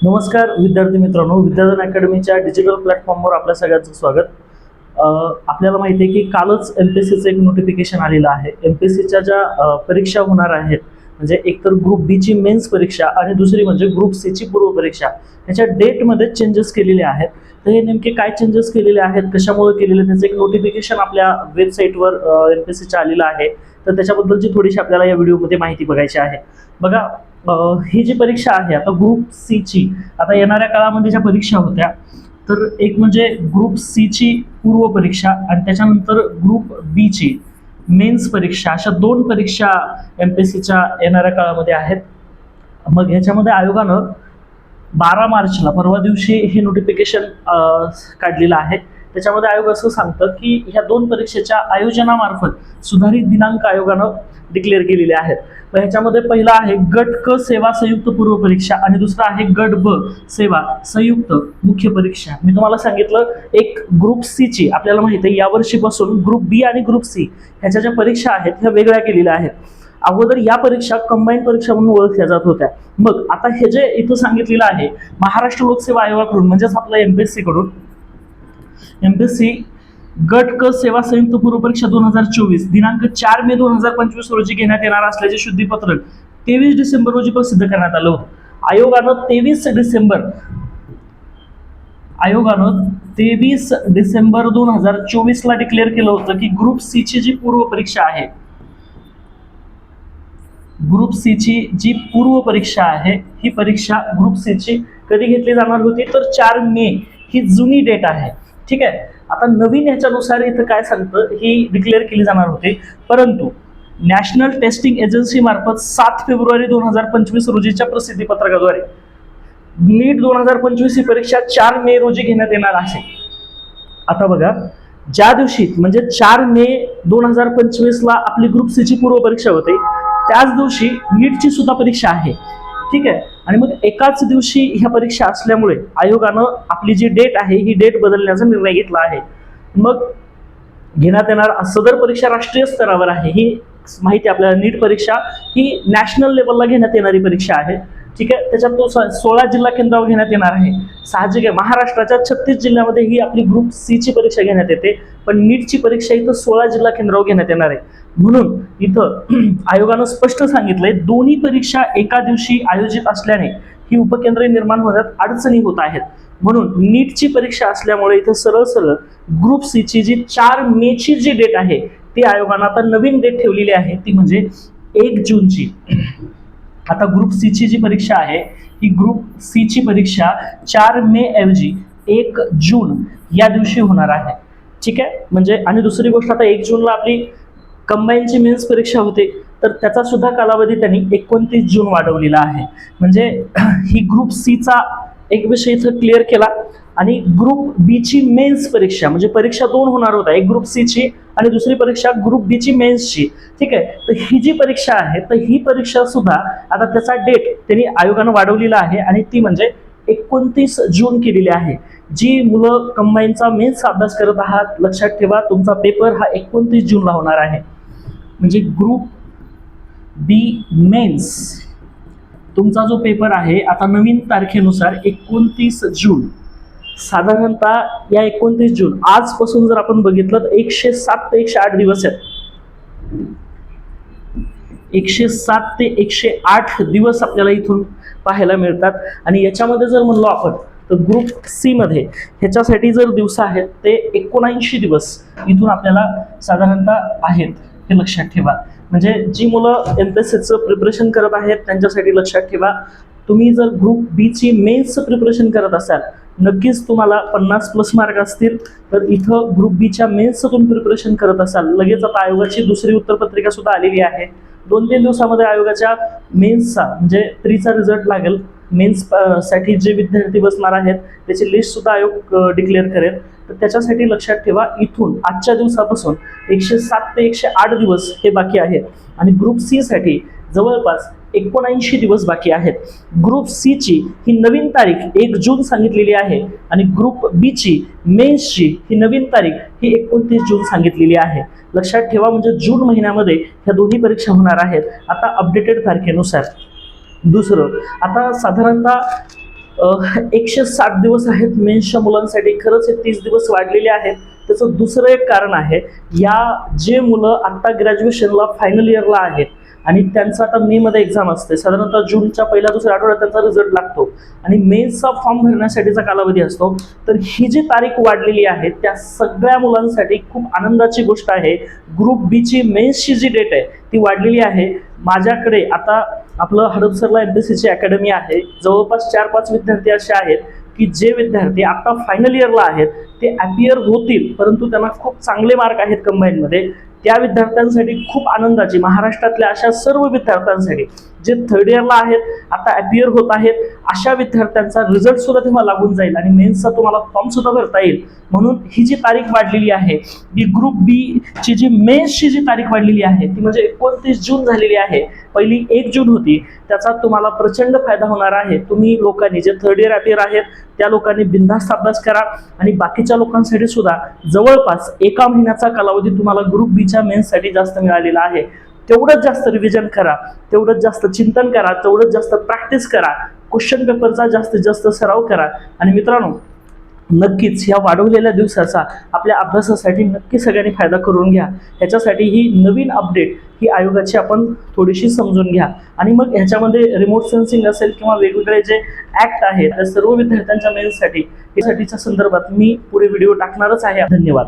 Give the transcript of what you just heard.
नमस्कार विद्यार्थी मित्रांनो, विद्याधन अकॅडमीच्या डिजिटल प्लॅटफॉर्मवर आपल्या सगळ्यांचं स्वागत. आपल्याला माहिती आहे की कालच एमपीएससीचं एक नोटिफिकेशन आलेलं आहे. एमपीएससीच्या ज्या परीक्षा होणार आहेत, म्हणजे एकतर ग्रुप बी ची मेन्स परीक्षा आणि दुसरी म्हणजे ग्रुप सी ची पूर्व परीक्षा, ह्याच्या डेटमध्ये चेंजेस केलेले आहेत. तर हे नेमके काय चेंजेस केलेले आहेत, कशामुळे केलेले, त्याचं एक नोटिफिकेशन आपल्या वेबसाईटवर एमपीएससीचं आलेलं आहे. तर त्याच्याबद्दलची थोडीशी आपल्याला या व्हिडिओमध्ये माहिती बघायची आहे. बघा, ही जी परीक्षा आहे आता ग्रुप सी ची, आता येणाऱ्या काळामध्ये ज्या परीक्षा होत्या, तर एक म्हणजे ग्रुप सी ची पूर्व परीक्षा आणि त्याच्यानंतर ग्रुप बी ची मेन्स परीक्षा, अशा दोन परीक्षा एमपीएससीच्या येणाऱ्या काळामध्ये आहेत. मग ह्याच्यामध्ये आयोगानं 12 मार्चला परवा दिवशी हे नोटिफिकेशन काढलेलं आहे. त्याच्यामध्ये आयोग असं सांगतं की ह्या दोन परीक्षेच्या आयोजनामार्फत सुधारित दिनांक आयोगानं डिक्लेअर केलेले आहेत. मग ह्याच्यामध्ये पहिला आहे गट क सेवा संयुक्त पूर्व परीक्षा आणि दुसरा आहे गट ब सेवा संयुक्त मुख्य परीक्षा. मी तुम्हाला सांगितलं, एक ग्रुप सी ची आपल्याला माहिती आहे यावर्षीपासून ग्रुप बी आणि ग्रुप सी ह्याच्या ज्या परीक्षा आहेत ह्या वेगळ्या केलेल्या आहेत. अगोदर या परीक्षा कंबाईंड परीक्षा म्हणून ओळखल्या जात होत्या. मग आता हे जे इथं सांगितलेलं आहे महाराष्ट्र लोकसेवा आयोगाकडून, म्हणजेच आपल्या एमपीएससी कडून, एमपीएससी गट क सेवा संयुक्त पूर्व परीक्षा 2024 दिनांक 4 मे 2025 रोजी घेण्यात येणार असल्याचे शुद्धीपत्रक 23 डिसेंबर रोजी प्रसिद्ध करण्यात आलं होतं. आयोगानं 23 डिसेंबर 2024 ला डिक्लेअर केलं होतं की ग्रुप सी ची जी पूर्व परीक्षा आहे, ग्रुप सी ची जी पूर्व परीक्षा आहे, ही परीक्षा ग्रुप सी ची कधी घेतली जाणार होती, तर 4 मे ही जुनी डेट आहे. ठीक आहे. आता नवीन ह्याच्यानुसार इथं काय सांगतं, ही डिक्लेअर केली जाणार होती, परंतु नॅशनल टेस्टिंग एजन्सी मार्फत 7 फेब्रुवारी 2025 रोजीच्या प्रसिद्धी पत्रकाद्वारे नीट 2025 ही परीक्षा 4 मे रोजी घेण्यात येणार आहे. आता बघा, ज्या दिवशी म्हणजे 4 मे 2025 ला आपली ग्रुप सी ची पूर्व परीक्षा होते, त्याच दिवशी नीटची सुद्धा परीक्षा आहे. ठीक आहे. आणि मग एकाच दिवशी ह्या परीक्षा असल्यामुळे आयोगानं आपली जी डेट आहे ही डेट बदलण्याचा निर्णय घेतला आहे. मग घेण्यात येणार सदर परीक्षा राष्ट्रीय स्तरावर आहे. ही माहिती आपल्याला, नीट परीक्षा ही नॅशनल लेवलला घेण्यात येणारी परीक्षा आहे. ठीक आहे. त्याच्यात तो 16 जिल्हा केंद्रावर घेण्यात येणार आहे. साहजिक आहे, महाराष्ट्राच्या 36 जिल्ह्यामध्ये ही आपली ग्रुप सी ची परीक्षा घेण्यात येते, पण नीटची परीक्षा इथं 16 जिल्हा केंद्रावर घेण्यात येणार आहे. म्हणून इथं आयोगानं स्पष्ट सांगितलंय, दोन्ही परीक्षा एका दिवशी आयोजित असल्याने ही उपकेंद्रे निर्माण होण्यात अडचणी होत आहेत. म्हणून नीटची परीक्षा असल्यामुळे इथं सरळ सरळ ग्रुप सी ची जी 4 मे ची जी डेट आहे ती आयोगानं आता नवीन डेट ठेवलेली आहे, ती म्हणजे 1 जूनची. आता ग्रुप सी ची जी परीक्षा आहे ही ग्रुप सी ची परीक्षा 4 मे ऐवजी 1 जून या दिवशी होणार आहे. ठीक आहे. म्हणजे आणि दुसरी गोष्ट, आता 1 जूनला आपली कंबाईनची मेन्स परीक्षा होते, तर त्याचा सुद्धा कालावधी त्यांनी 29 जून वाढवलेला आहे. म्हणजे ही ग्रुप सी चा एक विषय इथं क्लिअर केला. आणि ग्रुप बी ची मेन्स परीक्षा, म्हणजे परीक्षा 2 होणार होता, एक ग्रुप सी ची आणि दुसरी परीक्षा ग्रुप बी ची मेन्सची. ठीक आहे. तर ही जी परीक्षा आहे, तर ही परीक्षा सुद्धा आता त्याचा डेट त्यांनी आयोगानं वाढवलेला आहे आणि ती म्हणजे 29 जून केलेली आहे. जी मुलं कंबाईनचा मेन्स अभ्यास करत आहात, लक्षात ठेवा, तुमचा पेपर हा 29 जूनला होणार आहे. म्हणजे ग्रुप बी मेन्स तुमचा जो पेपर आहे आता नवीन तारखेनुसार 29 जून, साधारणतः या 29 जून आजपासून जर आपण बघितलं तर 107 ते 108 दिवस आहेत. 107 ते 108 दिवस आपल्याला इथून पाहायला मिळतात. आणि याच्यामध्ये जर म्हणलो आपण तर ग्रुप सी मध्ये ह्याच्यासाठी जर दिवस आहेत ते 79 दिवस इथून आपल्याला साधारणतः आहेत, हे लक्षात ठेवा. म्हणजे जी मुलं एमपीएससीचं प्रिपरेशन करत आहेत त्यांच्यासाठी लक्षात ठेवा, तुम्ही जर ग्रुप बी ची मेन्सचं प्रिपरेशन करत असाल, नक्कीच तुम्हाला 50+ मार्क असतील. तर इथं ग्रुप बीच्या मेन्सचं तुम्ही प्रिपरेशन करत असाल, लगेच आता आयोगाची दुसरी उत्तरपत्रिका सुद्धा आलेली आहे. 2-3 दिवसामध्ये आयोगाच्या मेन्सचा म्हणजे प्रीचा रिझल्ट लागेल. मेन्स साठी जे विद्यार्थी बसणार आहेत त्याची लिस्ट सुद्धा आयोग डिक्लेअर करेल. तर त्याच्यासाठी लक्षात ठेवा, इथून आजच्या दिवसापासून 107 ते 108 दिवस हे बाकी आहेत. आणि ग्रुप सी साठी जवळपास 79 दिवस बाकी आहेत. ग्रुप सी ची ही नवीन तारीख 1 जून सांगितलेली आहे आणि ग्रुप बी ची मेन्सची ही नवीन तारीख ही 29 जून सांगितलेली आहे. लक्षात ठेवा, म्हणजे जून महिन्यामध्ये ह्या दोन्ही परीक्षा होणार आहेत आता अपडेटेड तारखेनुसार. दुसरं, आता साधारणतः 160 दिवस आहेत मेन्सच्या मुलांसाठी. खरंच हे 30 दिवस वाढलेले आहेत. त्याचं दुसरं एक कारण आहे, या जे मुलं आता ग्रॅज्युएशनला फायनल इयरला आहेत आणि त्यांचा आता मे मध्ये एक्झाम असते, साधारणतः जूनच्या पहिल्या दुसऱ्या आठवड्यात त्यांचा रिझल्ट लागतो आणि मेन्सचा फॉर्म भरण्यासाठीचा कालावधी असतो. तर ही जी तारीख वाढलेली आहे त्या सगळ्या मुलांसाठी खूप आनंदाची गोष्ट आहे. ग्रुप बी ची मेन्सची जी डेट आहे ती वाढलेली आहे. माझ्याकडे आता आपलं हडपसरला एमपीएससीची अकॅडमी आहे. जवळपास 4-5 विद्यार्थी असे आहेत की जे विद्यार्थी आता फायनल इयरला आहेत ते अपियर होतील, परंतु त्यांना खूप चांगले मार्क आहेत कंबाईनमध्ये. त्या विद्यार्थ्यांसाठी खूप आनंदाची, महाराष्ट्रातल्या अशा सर्व विद्यार्थ्यांसाठी जे थर्ड इयरला आहेत, आता अपियर होत आहेत, अशा विद्यार्थ्यांचा रिझल्ट सुद्धा तेव्हा लागून जाईल आणि मेन्सचा तुम्हाला फॉर्म सुद्धा भरता येईल. म्हणून ही जी तारीख वाढलेली आहे ती ग्रुप बी ची जी मेन्सची जी तारीख वाढलेली आहे ती म्हणजे 29 जून झालेली आहे. पहिली 1 जून होती. त्याचा तुम्हाला प्रचंड फायदा होणार आहे. तुम्ही लोकांनी जे थर्ड इयर अपियर आहेत त्या लोकांनी बिनधास्त अभ्यास करा आणि बाकीच्या लोकांसाठी सुद्धा जवळपास 1 महिन्याचा कालावधी तुम्हाला ग्रुप बीच्या मेन्ससाठी जास्त मिळालेला आहे. तेवढंच जास्त रिव्हिजन करा, तेवढंच जास्त चिंतन करा, तेवढंच जास्त प्रॅक्टिस करा, क्वेश्चन पेपरचा जास्तीत जास्त सराव करा. आणि मित्रांनो, नक्कीच ह्या वाढवलेल्या दिवसाचा आपल्या अभ्यासासाठी नक्की सगळ्यांनी फायदा करून घ्या. ह्याच्यासाठी ही नवीन अपडेट ही आयोगाची आपण थोडीशी समजून घ्या आणि मग ह्याच्यामध्ये रिमोट सेन्सिंग असेल किंवा वेगवेगळे जे ऍक्ट आहेत त्या सर्व विद्यार्थ्यांच्या मेन्ससाठी यासाठीच्या संदर्भात मी पुढे व्हिडिओ टाकणारच आहे. धन्यवाद.